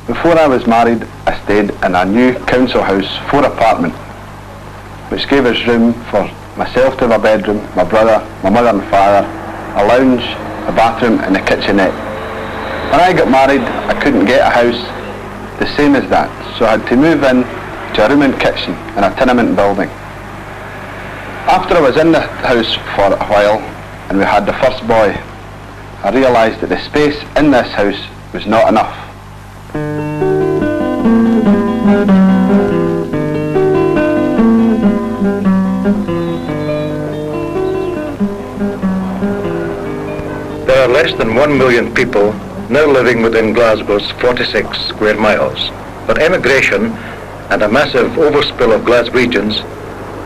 Before I was married, I stayed in a new council house 4 apartment, which gave us room for myself to have a bedroom, my brother, my mother and father, a lounge, a bathroom and a kitchenette. When I got married, I couldn't get a house the same as that, so I had to move in to a room and kitchen in a tenement building. After I was in the house for a while and we had the first boy, I realised that the space in this house was not enough. There are less than 1 million people now living within Glasgow's 46 square miles, but emigration and a massive overspill of Glaswegians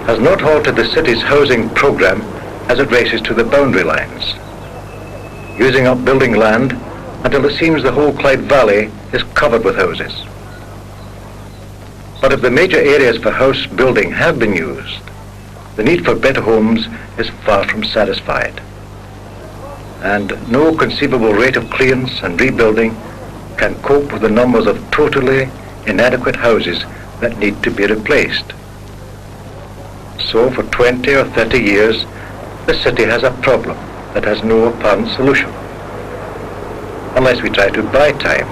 has not halted the city's housing programme as it races to the boundary lines, using up building land until it seems the whole Clyde Valley is covered with houses. But if the major areas for house building have been used, the need for better homes is far from satisfied. And no conceivable rate of clearance and rebuilding can cope with the numbers of totally inadequate houses that need to be replaced. So for 20 or 30 years, the city has a problem that has no apparent solution, unless we try to buy time.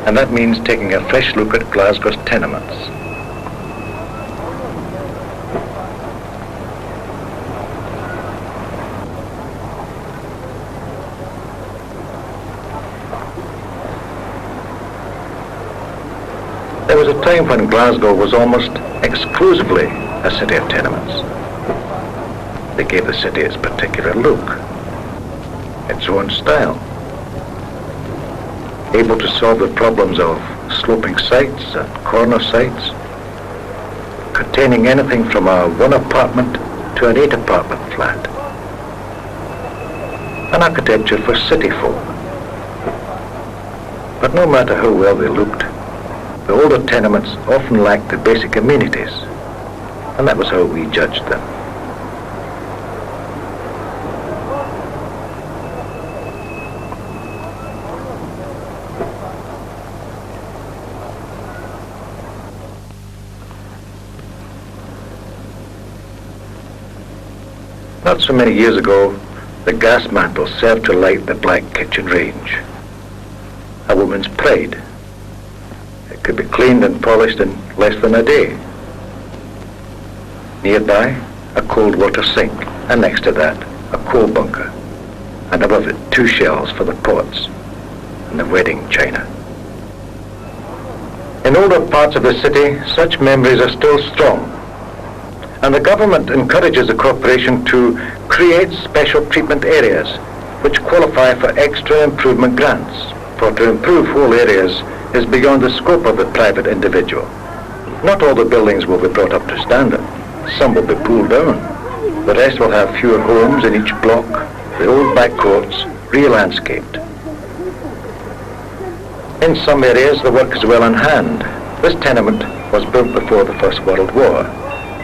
And that means taking a fresh look at Glasgow's tenements. There was a time when Glasgow was almost exclusively a city of tenements. They gave the city its particular look, its own style, able to solve the problems of sloping sites and corner sites, containing anything from a 1 apartment to an 8 apartment flat. An architecture for city folk. But no matter how well they looked, the older tenements often lacked the basic amenities, and that was how we judged them. Not so many years ago, the gas mantle served to light the black kitchen range. A woman's pride. It could be cleaned and polished in less than a day. Nearby, a cold water sink, and next to that, a coal bunker, and above it, 2 shelves for the pots and the wedding china. In older parts of the city, such memories are still strong, and the government encourages the corporation to create special treatment areas which qualify for extra improvement grants, for to improve whole areas is beyond the scope of the private individual. Not all the buildings will be brought up to standard. Some will be pulled down. The rest will have fewer homes in each block, the old back courts re-landscaped. In some areas the work is well in hand. This tenement was built before the First World War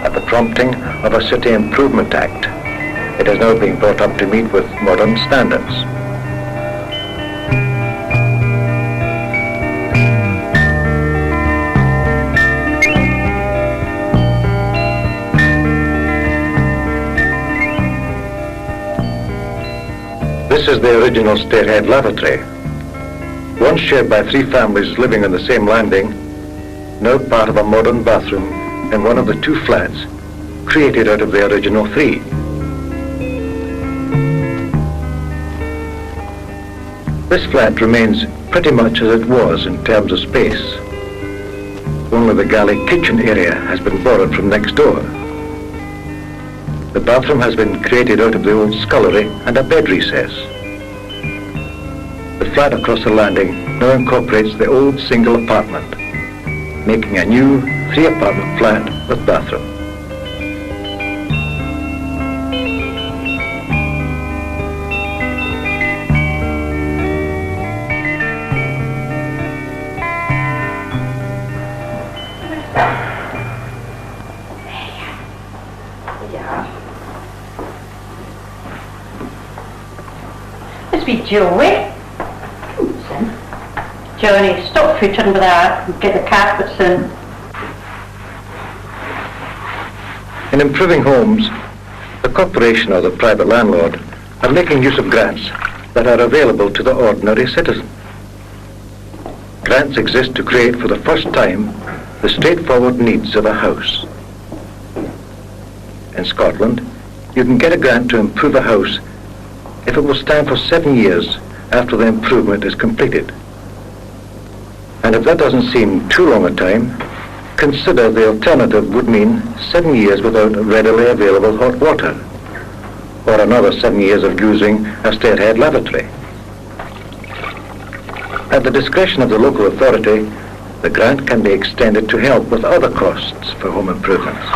at the prompting of a City Improvement Act. It has now been brought up to meet with modern standards. This is the original stairhead lavatory, once shared by 3 families living on the same landing, now part of a modern bathroom in one of the 2 flats created out of the original 3. This flat remains pretty much as it was in terms of space. Only the galley kitchen area has been borrowed from next door. The bathroom has been created out of the old scullery and a bed recess. The flat across the landing now incorporates the old single apartment, making a new 3 apartment flat with bathroom. Must be Joey. Johnny, stop footing with that and get the carpets in. In improving homes, the corporation or the private landlord are making use of grants that are available to the ordinary citizen. Grants exist to create for the first time the straightforward needs of a house. In Scotland, you can get a grant to improve a house if it will stand for 7 years after the improvement is completed. And if that doesn't seem too long a time, consider the alternative would mean 7 years without readily available hot water, or another 7 years of using a stairhead lavatory. At the discretion of the local authority, the grant can be extended to help with other costs for home improvements.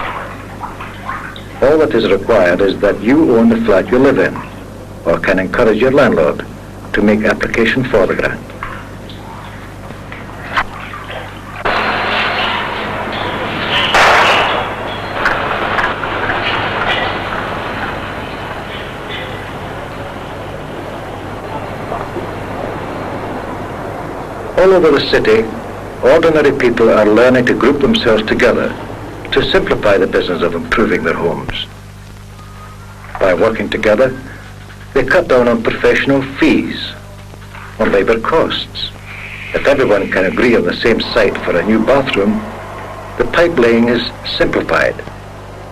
All that is required is that you own the flat you live in, or can encourage your landlord to make application for the grant. All over the city, ordinary people are learning to group themselves together to simplify the business of improving their homes. By working together, they cut down on professional fees, on labour costs. If everyone can agree on the same site for a new bathroom, the pipe laying is simplified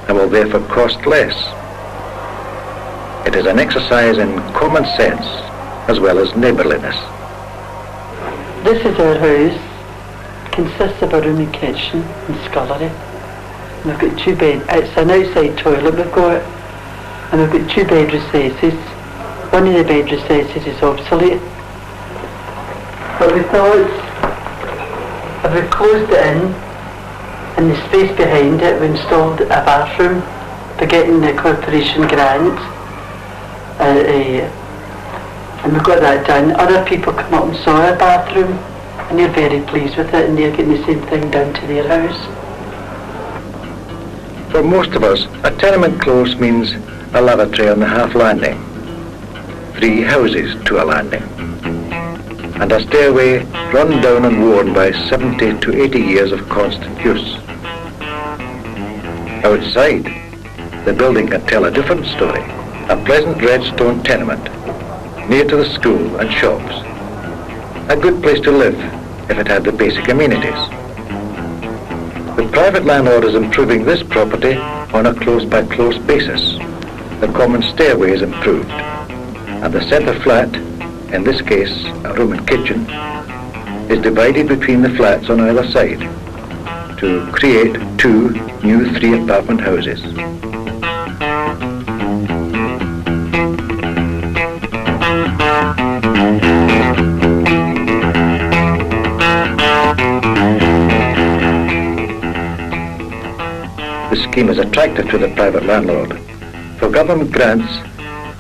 and will therefore cost less. It is an exercise in common sense as well as neighbourliness. This is our house. It consists of a room and kitchen and scullery. And we've got 2 beds. It's an outside toilet we've got. And we've got 2 bed recesses. One of the bed recesses is obsolete. But we thought, if we closed it in, and the space behind it, we installed a bathroom for getting the corporation grant. And we got that done. Other people come up and saw our bathroom, and they're very pleased with it, and they're getting the same thing done to their house. For most of us, a tenement close means a lavatory on the half landing, 3 houses to a landing, and a stairway run down and worn by 70 to 80 years of constant use. Outside, the building can tell a different story. A pleasant red stone tenement, near to the school and shops. A good place to live if it had the basic amenities. The private landlord is improving this property on a close-by-close basis. The common stairway is improved, and the centre flat, in this case a room and kitchen, is divided between the flats on either side to create 2 new 3-apartment houses. The scheme is attractive to the private landlord, for government grants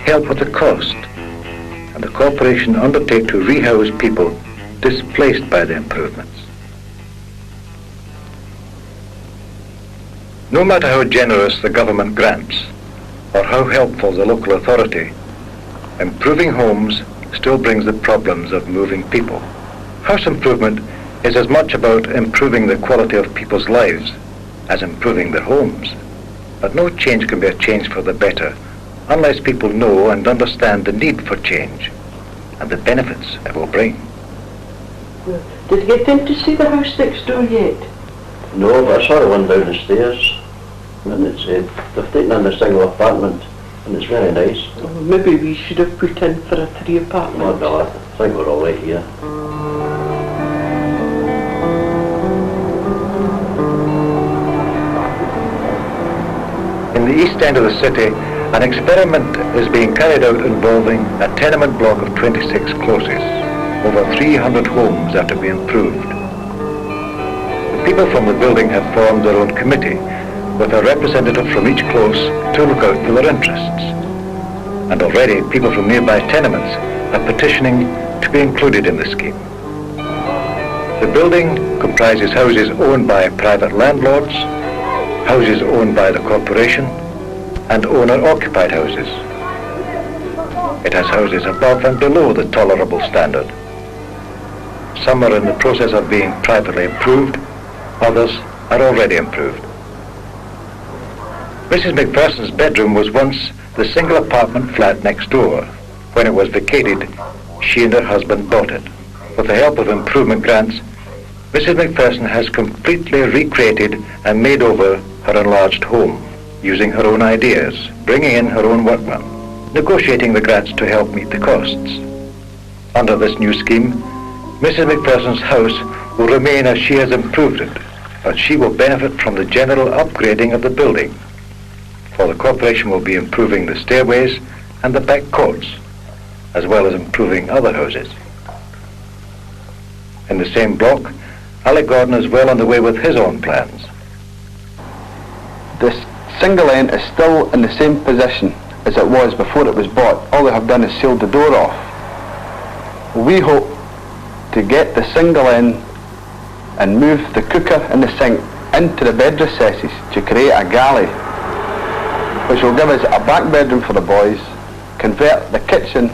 help with the cost, and the corporation undertake to rehouse people displaced by the improvements. No matter how generous the government grants, or how helpful the local authority, improving homes still brings the problems of moving people. House improvement is as much about improving the quality of people's lives as improving their homes. But no change can be a change for the better unless people know and understand the need for change and the benefits it will bring. Did you get in to see the house next door yet? No, but I saw the one down the stairs, and it's they've taken in a single apartment, and it's very nice. Oh, maybe we should have put in for a 3-apartment. Oh no, I think we're all right here. In the east end of the city, an experiment is being carried out involving a tenement block of 26 closes. Over 300 homes are to be improved. The people from the building have formed their own committee with a representative from each close to look out for their interests. And already people from nearby tenements are petitioning to be included in the scheme. The building comprises houses owned by private landlords, houses owned by the corporation, and owner-occupied houses. It has houses above and below the tolerable standard. some are in the process of being privately improved, others are already improved. Mrs. McPherson's bedroom was once the single apartment flat next door. When it was vacated, she and her husband bought it. With the help of improvement grants, Mrs. McPherson has completely recreated and made over her enlarged home, using her own ideas, bringing in her own workmen, negotiating the grants to help meet the costs. Under this new scheme, Mrs. McPherson's house will remain as she has improved it, but she will benefit from the general upgrading of the building, for the corporation will be improving the stairways and the back courts, as well as improving other houses. In the same block, Alec Gordon is well on the way with his own plans. This single end is still in the same position as it was before it was bought. All they have done is sealed the door off. We hope to get the single end and move the cooker and the sink into the bed recesses to create a galley, which will give us a back bedroom for the boys, convert the kitchen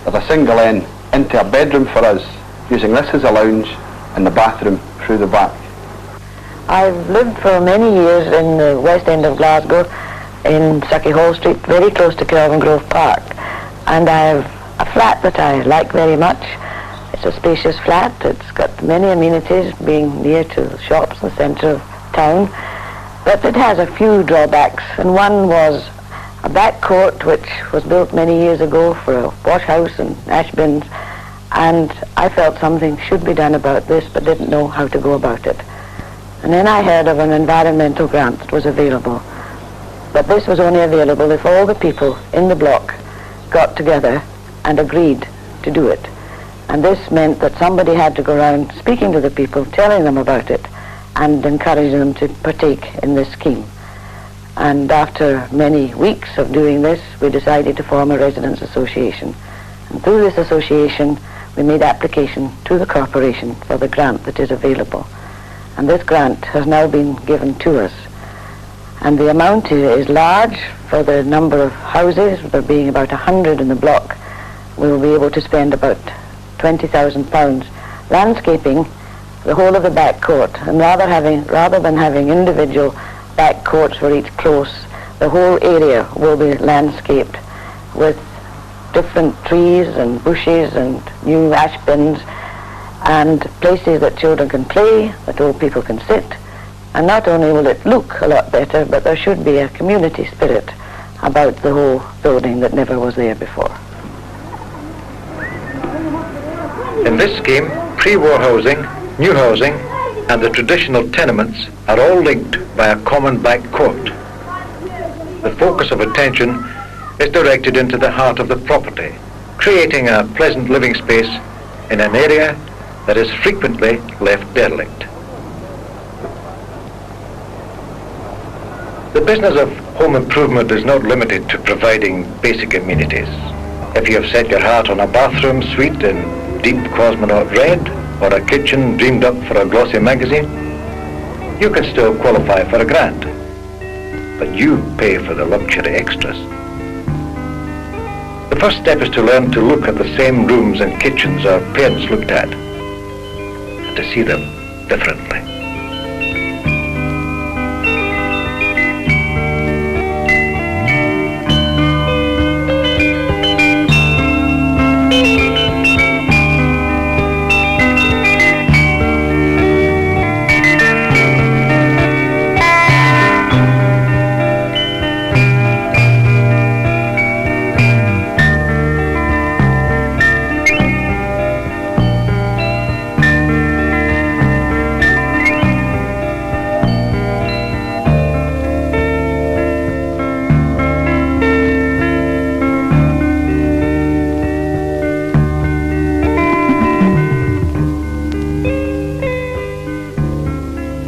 of a single end into a bedroom for us, using this as a lounge and the bathroom through the back. I've lived for many years in the west end of Glasgow, in Sucky Hall Street, very close to Kelvin Grove Park, and I have a flat that I like very much. It's a spacious flat. It's got many amenities, being near to the shops in the centre of town, but it has a few drawbacks, and one was a back court which was built many years ago for a wash house and ash bins, and I felt something should be done about this but didn't know how to go about it. And then I heard of an environmental grant that was available, but this was only available if all the people in the block got together and agreed to do it. And this meant that somebody had to go around speaking to the people, telling them about it, and encouraging them to partake in this scheme. And after many weeks of doing this, we decided to form a residents' association. And through this association, we made application to the corporation for the grant that is available. And this grant has now been given to us. And the amount is large for the number of houses, there being about 100 in the block. We will be able to spend about £20,000 landscaping the whole of the back court, and rather than having individual back courts for each close, the whole area will be landscaped with different trees and bushes and new ash bins and places that children can play, that old people can sit. And not only will it look a lot better, but there should be a community spirit about the whole building that never was there before. In this scheme, pre-war housing, new housing, and the traditional tenements are all linked by a common back court. The focus of attention is directed into the heart of the property, creating a pleasant living space in an area that is frequently left derelict. The business of home improvement is not limited to providing basic amenities. If you have set your heart on a bathroom suite in deep cosmonaut red, or a kitchen dreamed up for a glossy magazine, you can still qualify for a grant, but you pay for the luxury extras. The first step is to learn to look at the same rooms and kitchens our parents looked at, and to see them differently.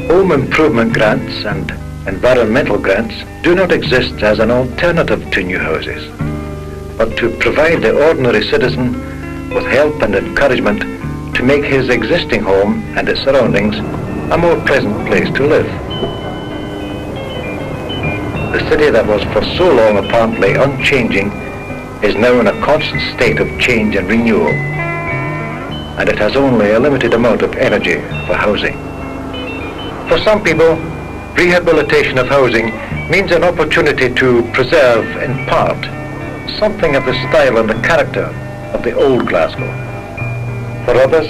Home improvement grants and environmental grants do not exist as an alternative to new houses, but to provide the ordinary citizen with help and encouragement to make his existing home and its surroundings a more pleasant place to live. The city that was for so long apparently unchanging is now in a constant state of change and renewal. and it has only a limited amount of energy for housing. For some people, rehabilitation of housing means an opportunity to preserve, in part, something of the style and the character of the old Glasgow. For others,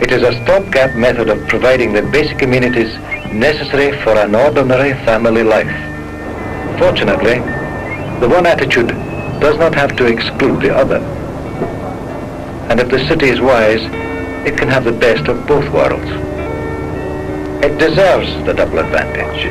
it is a stopgap method of providing the basic amenities necessary for an ordinary family life. Fortunately, the one attitude does not have to exclude the other. And if the city is wise, it can have the best of both worlds. It deserves the double advantage.